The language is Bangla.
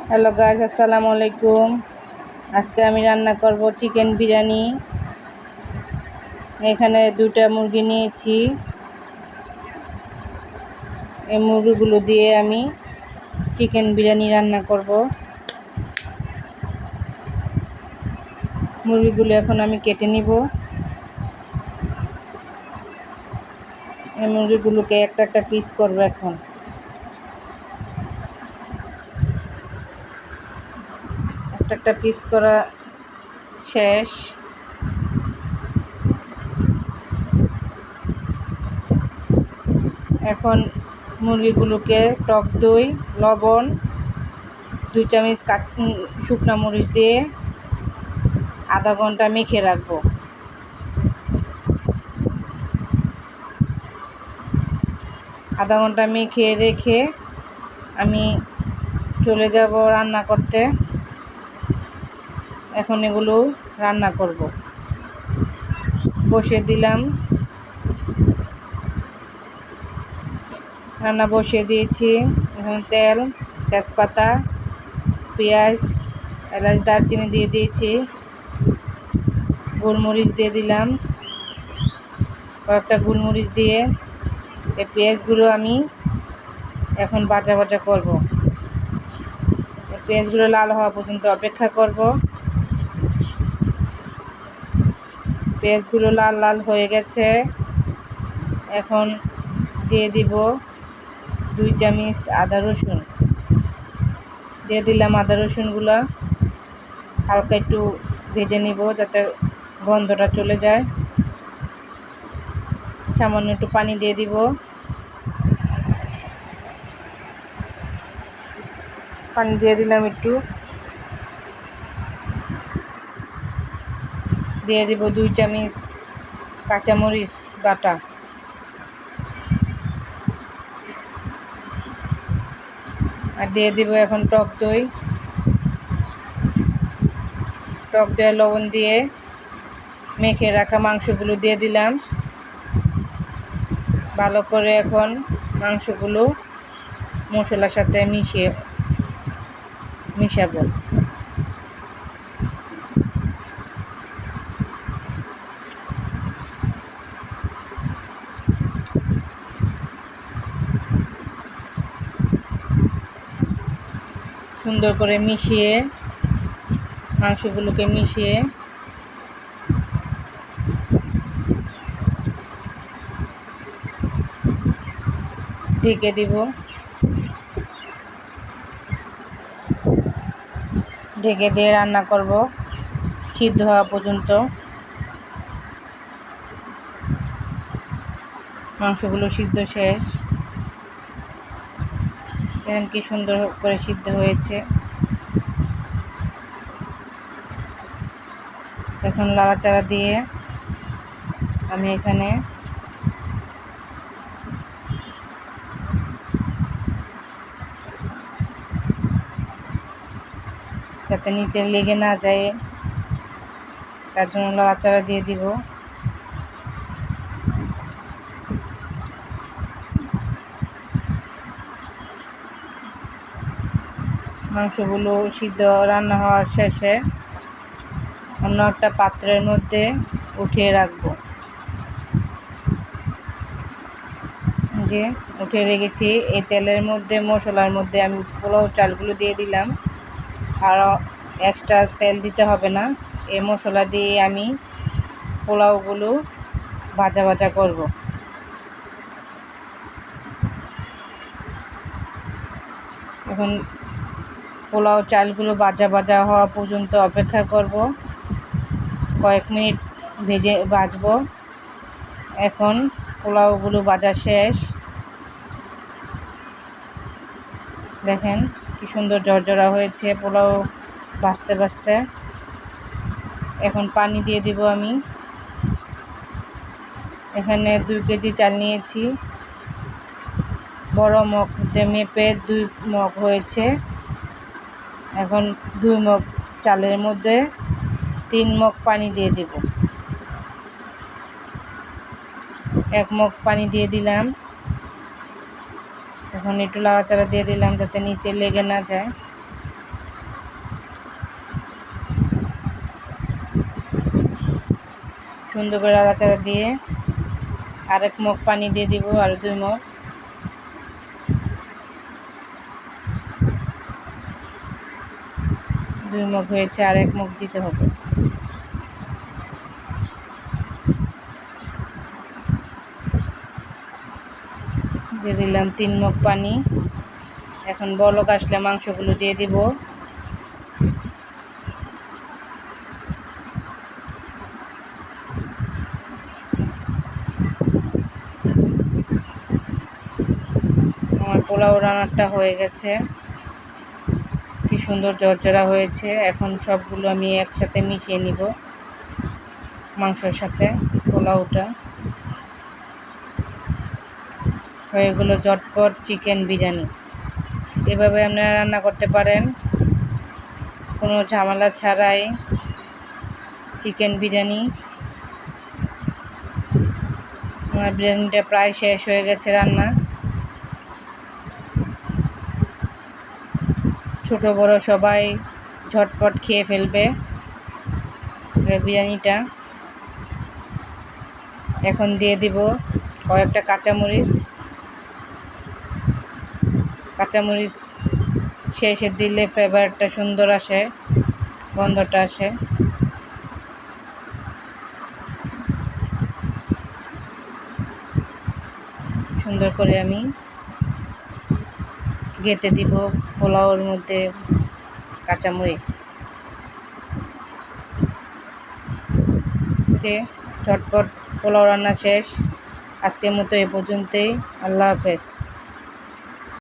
হ্যালো গাইস, আসসালামু আলাইকুম। আজকে আমি রান্না করব চিকেন বিরিয়ানি। এখানে 2টা মুরগি নিয়েছি। এই মুরগিগুলো দিয়ে আমি চিকেন বিরিয়ানি রান্না করব। মুরগিগুলো এখন আমি কেটে নিব। এই মুরগিগুলোকে একটা একটা পিস করব। এখন একটা একটা পিস করা শেষ। এখন মুরগিগুলোকে টক দই, লবণ, 2 চামচ শুকনো মরিচ দিয়ে আধা ঘন্টা মেখে রাখবো। আধা ঘন্টা মেখে রেখে আমি চলে যাব রান্না করতে। এখন এগুলো রান্না করব। বসিয়ে দিলাম, রান্না বসিয়ে দিয়েছি। এখন তেল, তেজপাতা, পেঁয়াজ, এলাচ, দারচিনি দিয়ে দিয়েছি। গোলমরিচ দিয়ে দিলাম, কয়েকটা গোলমরিচ দিয়ে এই পেঁয়াজগুলো আমি এখন ভাজা ভাজা করব। পেঁয়াজগুলো লাল হওয়া পর্যন্ত অপেক্ষা করব। পেঁয়াজগুলো লাল লাল হয়ে গেছে। এখন দিয়ে দিব 2 চামচ আদা রসুন। দিয়ে দিলাম আদা রসুনগুলো হালকা একটু ভেজে নিব যাতে গন্ধটা চলে যায়। সামান্য একটু পানি দিয়ে দিব। পানি দিয়ে দিলাম একটু। দিয়ে দিব 2 চামচ কাঁচামরিচ বাটা। আর দিয়ে দিব এখন টক দই। টক দই লবণ দিয়ে মেখে রাখা মাংসগুলো দিয়ে দিলাম। ভালো করে এখন মাংসগুলো মশলার সাথে মিশাবো। সুন্দর করে মিশিয়ে মাংসগুলোকে মিশিয়ে ঢেকে দিব। ঢেকে দিয়ে রান্না করব সিদ্ধ হওয়া পর্যন্ত। মাংসগুলো সিদ্ধ শেষ। দেখেন কি সুন্দর করে সিদ্ধ হয়েছে। এখন নাড়াচাড়া দিয়ে আমি এখানে যাতে নিচে লেগে না যায় তার জন্য নাড়াচাড়া দিয়ে দিব। মাংসগুলো সিদ্ধ রান্না হওয়ার শেষে অন্য একটা পাত্রের মধ্যে উঠিয়ে রাখবো। যে উঠে রেখেছি এই তেলের মধ্যে, মশলার মধ্যে আমি পোলাও চালগুলো দিয়ে দিলাম। আর এক্সট্রা তেল দিতে হবে না। এই মশলা দিয়ে আমি পোলাওগুলো ভাজা ভাজা করব। এখন পোলাও চালগুলো ভাজা ভাজা হওয়া পর্যন্ত অপেক্ষা করব। কয়েক মিনিট ভাজবো। এখন পোলাওগুলো ভাজা শেষ। দেখেন কি সুন্দর ঝরঝরা হয়েছে পোলাও ভাজতে ভাজতে। এখন পানি দিয়ে দিব আমি। এখানে 2 কেজি চাল নিয়েছি। বড় মগ মেপে 2 মগ হয়েছে। এখন 2 মগ চালের মধ্যে 3 মগ পানি দিয়ে দিব। 1 মগ পানি দিয়ে দিলাম। এখন একটু নাড়াচাড়া দিয়ে দিলাম যাতে নিচে লেগে না যায়। সুন্দর করে নাড়াচাড়া দিয়ে আরেক মগ পানি দিয়ে দিব, আর 2 মগ। হয়েছে, আর 1 মগ দিতে হবে। দিয়ে দিলাম 3 মগ পানি। এখন বলক আসলে মাংসগুলো দিয়ে দিব। আমার পোলাও রান্নাটা হয়ে গেছে, কি সুন্দর ঝরঝরা হয়েছে। এখন সবগুলো আমি একসাথে মিশিয়ে নিব মাংসের সাথে। পোলাওটা হয়ে গেল ঝটপট চিকেন বিরিয়ানি। এভাবে আপনারা রান্না করতে পারেন কোনো ঝামেলা ছাড়াই চিকেন বিরিয়ানি। আমার বিরিয়ানিটা প্রায় শেষ হয়ে গেছে রান্না। ছোট বড় সবাই ঝটপট খেয়ে ফেলবে বিরিয়ানিটা। এখন দিয়ে দিব কয়েকটা কাঁচামরিচ শেষে দিলে ফ্লেভারটা সুন্দর আসে, গন্ধটা আসে। সুন্দর করে আমি গেঁথে দিব পোলাওর মধ্যে কাঁচামরিচ। ঝটপট পোলাও রান্না শেষ। আজকের মতো এ পর্যন্তই। আল্লাহ হাফেজ।